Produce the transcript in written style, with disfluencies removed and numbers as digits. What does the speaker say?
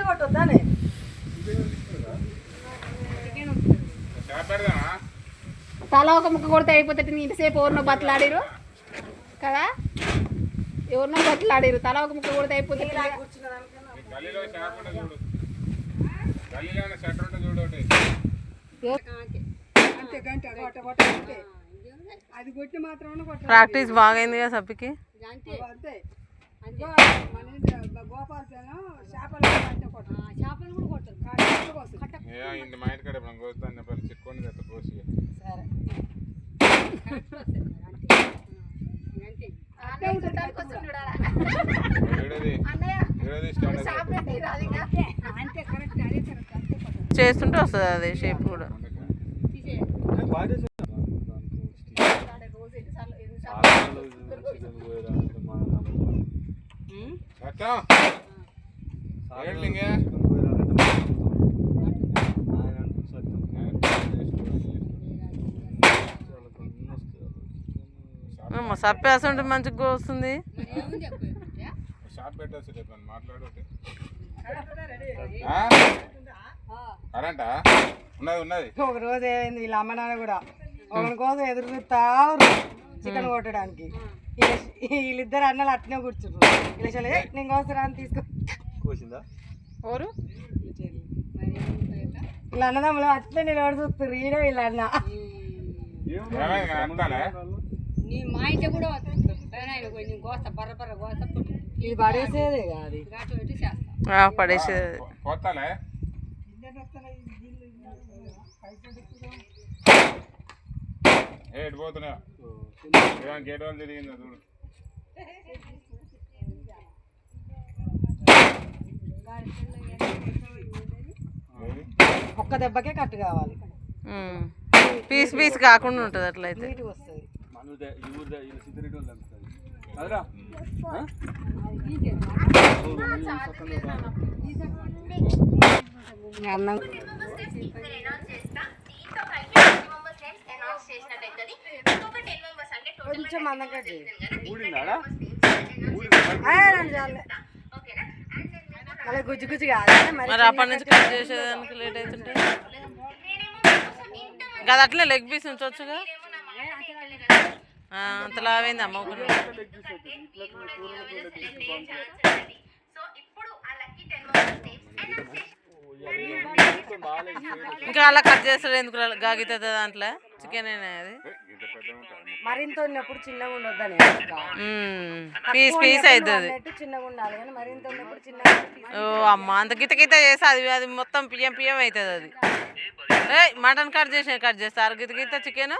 కొట్టొద్దానే తల ఒక ముక్క కొడితే అయిపోతుంది. ఇంతసేపు ఎవరినో బతలాడిరు కదా, ఎవరినో బతలాడిరు. తల ఒక ముక్క కొడితే అయిపోతుంది. ప్రాక్టీస్ బాగైంది కదా సబ్బికి. మా ఇంటికాడ కోస్తాను చిక్కుని కోసి చేస్తుంటే వస్తుంది అదే షేప్ కూడా. సప్పేసి ఉంటే మంచిగా వస్తుంది. ఒక రోజు ఏమైంది, వీళ్ళ అమ్మ నాన్న కూడా ఒకరి కోసం ఎదురు చూస్తా చికెన్ కొట్టడానికి. వీళ్ళిద్దరు అన్నలు అట్నే కూర్చుంటారు. ఇలా నేను కోసం అని తీసుకొచ్చిందా ఇలా అన్నదమ్ములు అట్లే నిలబడి చూస్తారు. ఈడే వీళ్ళ అన్న మా ఇంట్లో కూడా బర్ర ఇది పడేసేదే కాదు, పడేసేది. పోతున్నా గేట్ వాళ్ళు తిరిగిందా చూడు. ఒక్క దెబ్బకే కట్టు కావాలి, పీస్ పీస్ కాకుండా ఉంటుంది. అట్లయితే వస్తుంది. అన్నం కొంచెం మందం కట్ మళ్ళీ గుజ్జు గుజ్జు కాదు. మరి అప్పటి నుంచి కట్ చేసేదానికి లేట్ అవుతుంటే కదా. అట్లే లెగ్ పీస్ ఉంచవచ్చుగా. అంతలా అయింది అమ్మ. ఇంకా అలా కట్ చేస్తాడు ఎందుకు గాగితుంది దాంట్లో చికెన్ అది. మరింత ఉన్నప్పుడు చిన్నగా ఉండొద్దని పీస్ పీస్ అవుతుంది. చిన్నగా ఉండాలి కానీ మరింత ఉన్నప్పుడు చిన్నగా. ఓ అమ్మ అంత గిత గిత చేస్తే అది మొత్తం పియ్యం పియ్యం అవుతుంది. అది మటన్ కట్ చేస్తారు గిత గిత చికెన్